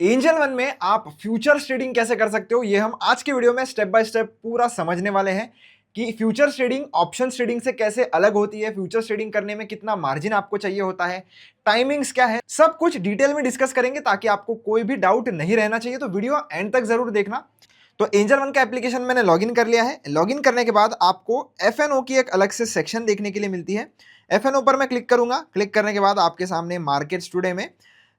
Angel one में आप futures trading कैसे कर सकते हो, ये हम आज के वीडियो में स्टेप बाय स्टेप पूरा समझने वाले हैं कि फ्यूचर्स ट्रेडिंग ऑप्शंस ट्रेडिंग से कैसे अलग होती है, फ्यूचर्स ट्रेडिंग करने में कितना मार्जिन आपको चाहिए होता है, टाइमिंग्स क्या है, सब कुछ डिटेल में डिस्कस करेंगे ताकि आपको कोई भी डाउट नहीं रहना चाहिए। तो वीडियो एंड तक जरूर देखना। तो एंजल वन का एप्लीकेशन मैंने लॉगिन कर लिया है। लॉगिन करने के बाद आपको एफएनओ की एक अलग से सेक्शन देखने के लिए मिलती है। एफएनओ पर मैं क्लिक करूंगा। क्लिक करने के बाद आपके सामने मार्केट्स टुडे में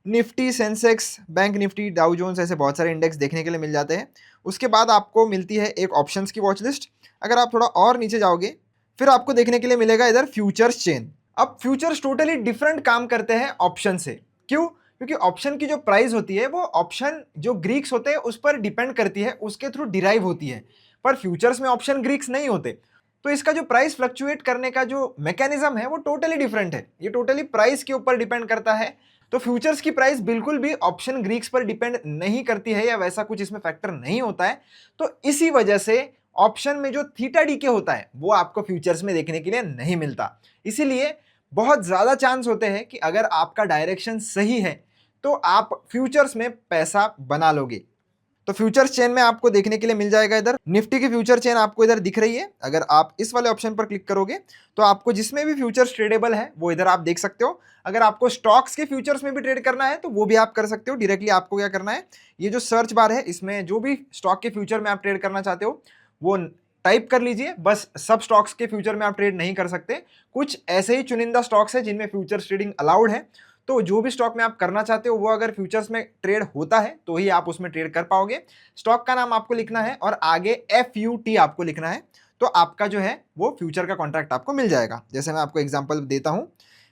Nifty, Sensex, bank Nifty, Dow Jones ऐसे बहुत सारे इंडेक्स देखने के लिए मिल जाते हैं। उसके बाद आपको मिलती है एक ऑप्शंस की वॉच लिस्ट। अगर आप थोड़ा और नीचे जाओगे फिर आपको देखने के लिए मिलेगा इधर फ्यूचर्स चेन। अब फ्यूचर्स टोटली डिफरेंट काम करते हैं ऑप्शन से। क्यों? क्योंकि ऑप्शन की जो प्राइस होती है वो ऑप्शन जो ग्रीक्स होते हैं उस पर डिपेंड करती है, उसके थ्रू डिराइव होती है। पर फ्यूचर्स में ऑप्शन ग्रीक्स नहीं होते, तो इसका जो प्राइस फ्लक्चुएट करने का जो मैकेनिज्म है वो टोटली डिफरेंट है। ये टोटली प्राइस के ऊपर डिपेंड करता है। तो फ्यूचर्स की प्राइस बिल्कुल भी ऑप्शन ग्रीक्स पर डिपेंड नहीं करती है या वैसा कुछ इसमें फैक्टर नहीं होता है। तो इसी वजह से ऑप्शन में जो थीटा डी के होता है वो आपको फ्यूचर्स में देखने के लिए नहीं मिलता। इसीलिए बहुत ज्यादा चांस होते हैं कि अगर आपका डायरेक्शन सही है तो आप फ्यूचर्स में पैसा बना लोगे। तो फ्यूचर्स चेन में आपको देखने के लिए मिल जाएगा इधर निफ्टी की फ्यूचर चेन आपको इधर दिख रही है। अगर आप इस वाले ऑप्शन पर क्लिक करोगे तो आपको जिसमें भी फ्यूचर्स ट्रेडेबल है वो इधर आप देख सकते हो। अगर आपको स्टॉक्स के फ्यूचर्स में भी ट्रेड करना है तो वो भी आप कर सकते हो। डायरेक्टली आपको क्या करना है, ये जो सर्च बार है इसमें जो भी स्टॉक के फ्यूचर में आप ट्रेड करना चाहते हो वो टाइप कर लीजिए। बस सब स्टॉक्स के फ्यूचर में आप ट्रेड नहीं कर सकते, कुछ ऐसे ही चुनिंदा स्टॉक्स है जिनमें फ्यूचर्स ट्रेडिंग अलाउड है। तो जो भी स्टॉक में आप करना चाहते हो वो अगर फ्यूचर्स में ट्रेड होता है तो ही आप उसमें ट्रेड कर पाओगे। स्टॉक का नाम आपको लिखना है और आगे FUT आपको लिखना है, तो आपका जो है वो फ्यूचर का कॉन्ट्रैक्ट आपको मिल जाएगा। जैसे मैं आपको एग्जांपल देता हूं,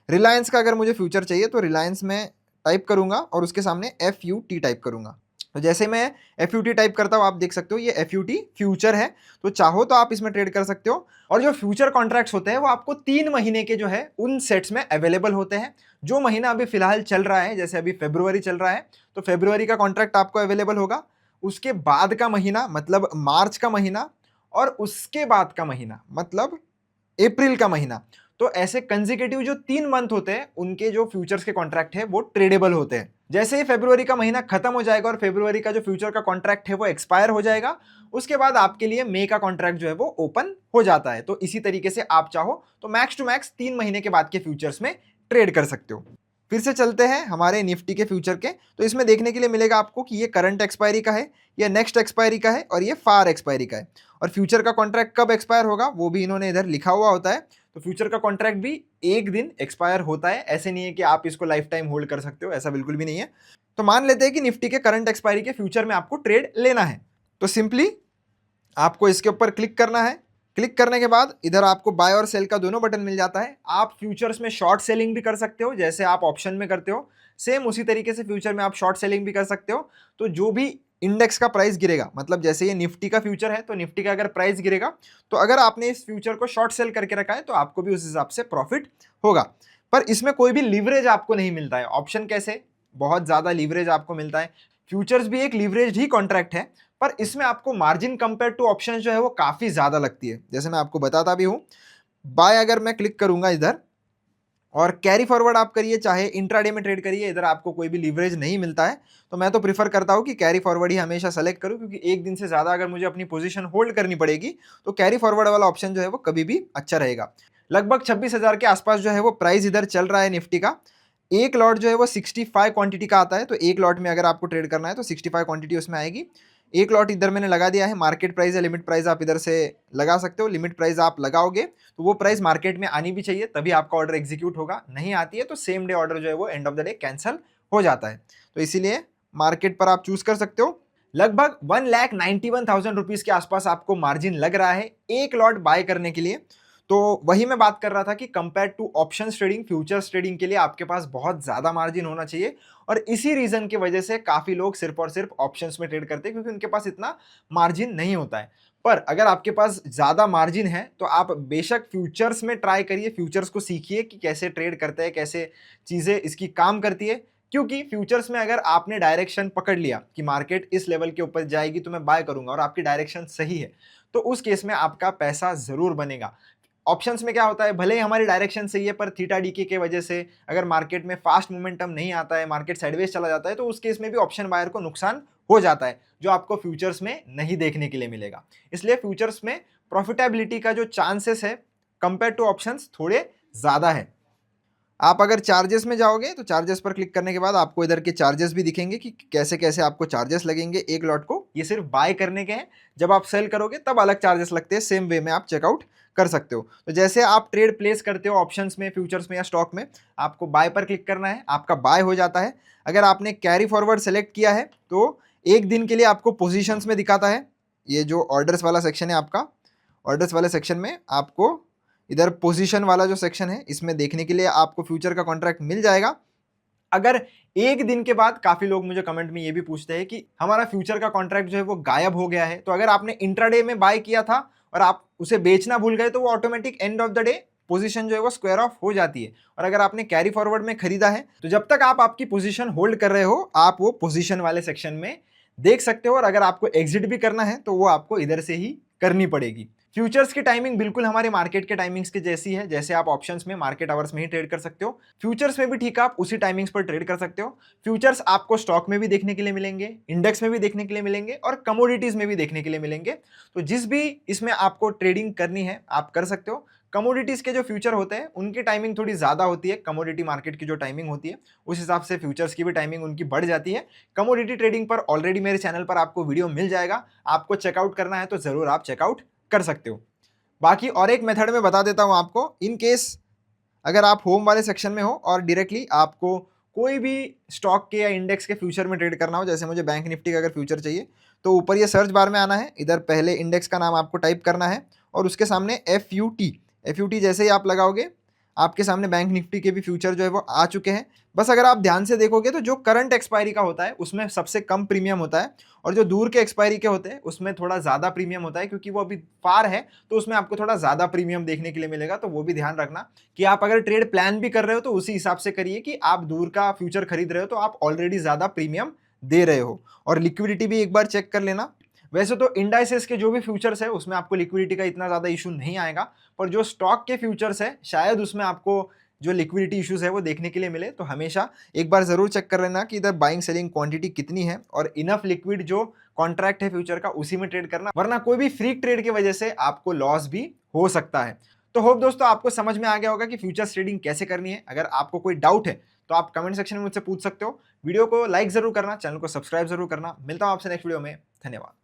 रिलायंस का अगर मुझे फ्यूचर चाहिए तो रिलायंस में टाइप करूंगा और उसके सामने FUT टाइप करूंगा। तो जैसे मैं FUT टाइप करता हूं आप देख सकते हो ये FUT फ्यूचर है। तो चाहो तो आप इसमें ट्रेड कर सकते हो। और जो फ्यूचर कॉन्ट्रैक्ट्स होते हैं वो आपको 3 महीने के जो है उन सेट्स में अवेलेबल होते हैं। जो महीना अभी फिलहाल चल रहा है, जैसे अभी फरवरी चल रहा है तो फरवरी का कॉन्ट्रैक्ट आपको अवेलेबल होगा। उसके बाद का महीना मतलब मार्च का महीना, और उसके बाद का महीना मतलब अप्रैल का महीना। तो ऐसे कंसेक्यूटिव जो 3 मंथ होते हैं उनके जो फ्यूचर्स के कॉन्ट्रैक्ट है वो ट्रेडेबल होते हैं। जैसे ही फरवरी का महीना खत्म हो जाएगा और फरवरी का जो फ्यूचर का कॉन्ट्रैक्ट है वो एक्सपायर हो जाएगा, उसके बाद आपके लिए मई का कॉन्ट्रैक्ट जो है वो ओपन हो जाता है। तो इसी तरीके से आप चाहो तो मैक्स टू मैक्स 3 महीने के बाद के फ्यूचर्स में ट्रेड कर सकते हो। फिर से चलते हैं हमारे निफ्टी के फ्यूचर के। तो इसमें देखने के लिए मिलेगा आपको कि ये करंट एक्सपायरी का है, ये नेक्स्ट एक्सपायरी का है और ये फार एक्सपायरी का है। और फ्यूचर का कॉन्ट्रैक्ट कब एक्सपायर होगा वो भी इन्होंने इधर लिखा हुआ होता है। तो फ्यूचर का कॉन्ट्रैक्ट भी एक दिन एक्सपायर होता है। ऐसे नहीं है कि आप इसको लाइफ टाइम होल्ड कर सकते हो, ऐसा बिल्कुल भी नहीं है। तो मान लेते हैं कि निफ्टी के करंट एक्सपायरी के फ्यूचर में आपको ट्रेड लेना है, तो सिंपली आपको इसके ऊपर क्लिक करना है। क्लिक करने के बाद इधर आपको बाय और सेल का दोनों बटन मिल जाता है। आप फ्यूचर्स में शॉर्ट सेलिंग भी कर सकते हो जैसे आप ऑप्शन में करते हो, सेम उसी तरीके से फ्यूचर में आप शॉर्ट सेलिंग भी कर सकते हो। तो जो भी इंडेक्स का प्राइस गिरेगा, मतलब जैसे ये निफ्टी का फ्यूचर है तो निफ्टी का अगर प्राइस गिरेगा तो अगर आपने इस फ्यूचर को शॉर्ट सेल करके रखा है तो आपको भी उस हिसाब से प्रॉफिट होगा। पर इसमें कोई भी लीवरेज आपको नहीं मिलता है। ऑप्शन कैसे, बहुत ज्यादा लीवरेज आपको मिलता है। फ्यूचर्स भी एक लीवरेज ही कॉन्ट्रैक्ट है, पर इसमें आपको मार्जिन कंपेयर टू ऑप्शन जो है वो काफी ज्यादा लगती है। जैसे मैं आपको बताता भी हूं, बाय अगर मैं क्लिक करूंगा इधर और कैरी फॉरवर्ड आप करिए चाहे इंट्राडे में ट्रेड करिए, इधर आपको कोई भी लीवरेज नहीं मिलता है। तो मैं तो प्रीफर करता हूं कि कैरी फॉरवर्ड ही हमेशा सेलेक्ट करूं, क्योंकि एक दिन से ज्यादा अगर मुझे अपनी पोजीशन होल्ड करनी पड़ेगी तो कैरी फॉरवर्ड वाला ऑप्शन जो है वो कभी भी अच्छा रहेगा। लगभग 26,000 के आसपास जो है वो प्राइस इधर चल रहा है निफ्टी का। एक लॉट जो है वो 65 क्वांटिटी का आता है। तो एक लॉट में अगर आपको ट्रेड करना है तो 65 क्वांटिटी उसमें आएगी। एक लॉट इधर मैंने लगा दिया है। मार्केट प्राइस या लिमिट प्राइस आप इधर से लगा सकते हो। लिमिट प्राइस आप लगाओगे तो वो प्राइस मार्केट में आनी भी चाहिए तभी आपका ऑर्डर एग्जीक्यूट होगा। नहीं आती है तो सेम डे ऑर्डर जो है वो end of the day cancel हो जाता है। तो इसीलिए मार्केट पर आप चूज कर सकते हो। लगभग 1,91,000 रुपीज के आसपास आपको मार्जिन लग रहा है एक लॉट बाय करने के लिए। तो वही मैं बात कर रहा था कि compare two options trading, futures trading के लिए आपके पास बहुत ज्यादा मार्जिन होना चाहिए। और इसी रीजन की वजह से काफी लोग सिर्फ और सिर्फ ऑप्शंस में ट्रेड करते हैं, क्योंकि उनके पास इतना मार्जिन नहीं होता है। पर अगर आपके पास ज्यादा मार्जिन है तो आप बेशक फ्यूचर्स में ट्राई करिए, फ्यूचर्स को सीखिए कि कैसे ट्रेड करते हैं, कैसे चीजें इसकी काम करती है। क्योंकि फ्यूचर्स में अगर आपने डायरेक्शन पकड़ लिया कि मार्केट इस लेवल के ऊपर जाएगी तो मैं बाय करूंगा और आपकी डायरेक्शन सही है, तो उस केस में आपका पैसा जरूर बनेगा। ऑप्शंस में क्या होता है, भले ही हमारी डायरेक्शन सही है पर थीटा डीके के वजह से अगर मार्केट में फास्ट मोमेंटम नहीं आता है, मार्केट साइडवेज चला जाता है, तो उस केस में भी ऑप्शन बायर को नुकसान हो जाता है, जो आपको फ्यूचर्स में नहीं देखने के लिए मिलेगा। इसलिए फ्यूचर्स में प्रॉफिटेबिलिटी का जो चांसेस है कंपेयर टू ऑप्शंस थोड़े ज़्यादा है। आप अगर चार्जेस में जाओगे तो चार्जेस पर क्लिक करने के बाद आपको इधर के चार्जेस भी दिखेंगे कि कैसे कैसे आपको चार्जेस लगेंगे एक लॉट को। ये सिर्फ बाय करने के हैं, जब आप सेल करोगे तब अलग चार्जेस लगते हैं, सेम वे में आप चेकआउट कर सकते हो। तो जैसे आप ट्रेड प्लेस करते हो ऑप्शंस में, फ्यूचर्स में या स्टॉक में, आपको बाय पर क्लिक करना है, आपका बाय हो जाता है। अगर आपने कैरी फॉरवर्ड सेलेक्ट किया है तो एक दिन के लिए आपको पोजिशंस में दिखाता है। ये जो ऑर्डर्स वाला सेक्शन है आपका, ऑर्डर्स वाले सेक्शन में आपको इधर पोजीशन वाला जो सेक्शन है इसमें देखने के लिए आपको फ्यूचर का कॉन्ट्रैक्ट मिल जाएगा। अगर एक दिन के बाद, काफी लोग मुझे कमेंट में ये भी पूछते हैं कि हमारा फ्यूचर का कॉन्ट्रैक्ट जो है वो गायब हो गया है, तो अगर आपने इंट्राडे में बाय किया था और आप उसे बेचना भूल गए तो वो automatic end of the day position जो है वो स्क्वायर ऑफ हो जाती है। और अगर आपने कैरी फॉरवर्ड में खरीदा है तो जब तक आप आपकी पोजीशन होल्ड कर रहे हो आप वो पोजीशन वाले सेक्शन में देख सकते हो, और अगर आपको एग्जिट भी करना है तो वो आपको इधर से ही करनी पड़ेगी। फ्यूचर्स की टाइमिंग बिल्कुल हमारे मार्केट के टाइमिंग्स की जैसी है, जैसे आप ऑप्शंस में मार्केट आवर्स में ही ट्रेड कर सकते हो, फ्यूचर्स में भी ठीक है, आप उसी टाइमिंग्स पर ट्रेड कर सकते हो। फ्यूचर्स आपको स्टॉक में भी देखने के लिए मिलेंगे, इंडेक्स में भी देखने के लिए मिलेंगे और कमोडिटीज में भी देखने के लिए मिलेंगे। तो जिस भी इसमें आपको ट्रेडिंग करनी है आप कर सकते हो। कमोडिटीज के जो फ्यूचर होते हैं उनकी टाइमिंग थोड़ी ज्यादा होती है, कमोडिटी मार्केट की जो टाइमिंग होती है उस हिसाब से फ्यूचर्स की भी टाइमिंग उनकी बढ़ जाती है। कमोडिटी ट्रेडिंग पर ऑलरेडी मेरे चैनल पर आपको वीडियो मिल जाएगा, आपको चेकआउट करना है तो जरूर आप चेकआउट कर सकते हो। बाकी और एक मेथड में बता देता हूं आपको, इन केस अगर आप होम वाले सेक्शन में हो और डायरेक्टली आपको कोई भी स्टॉक के या इंडेक्स के फ्यूचर में ट्रेड करना हो, जैसे मुझे बैंक निफ्टी का अगर फ्यूचर चाहिए तो ऊपर ये सर्च बार में आना है, इधर पहले इंडेक्स का नाम आपको टाइप करना है और उसके सामने FUT जैसे ही आप लगाओगे आपके सामने बैंक निफ्टी के भी फ्यूचर जो है वो आ चुके हैं। बस अगर आप ध्यान से देखोगे तो जो करंट एक्सपायरी का होता है उसमें सबसे कम प्रीमियम होता है और जो दूर के एक्सपायरी के होते हैं उसमें थोड़ा ज़्यादा प्रीमियम होता है, क्योंकि वो अभी फार है तो उसमें आपको थोड़ा ज़्यादा प्रीमियम देखने के लिए मिलेगा। तो वो भी ध्यान रखना कि आप अगर ट्रेड प्लान भी कर रहे हो तो उसी हिसाब से करिए कि आप दूर का फ्यूचर खरीद रहे हो तो आप ऑलरेडी ज़्यादा प्रीमियम दे रहे हो। और लिक्विडिटी भी एक बार चेक कर लेना। वैसे तो इंडाइसेस के जो भी फ्यूचर्स है उसमें आपको लिक्विडिटी का इतना ज़्यादा इशू नहीं आएगा, पर जो स्टॉक के फ्यूचर्स है शायद उसमें आपको जो लिक्विडिटी इश्यूज है वो देखने के लिए मिले। तो हमेशा एक बार ज़रूर चेक कर लेना कि इधर बाइंग सेलिंग क्वांटिटी कितनी है और इनफ लिक्विड जो कॉन्ट्रैक्ट है फ्यूचर का उसी में ट्रेड करना, वरना कोई भी फ्रीक ट्रेड की वजह से आपको लॉस भी हो सकता है। तो होप दोस्तों आपको समझ में आ गया होगा कि फ्यूचर्स ट्रेडिंग कैसे करनी है। अगर आपको कोई डाउट है तो आप कमेंट सेक्शन में मुझसे पूछ सकते हो। वीडियो को लाइक जरूर करना, चैनल को सब्सक्राइब जरूर करना। मिलता हूं आपसे नेक्स्ट वीडियो में। धन्यवाद।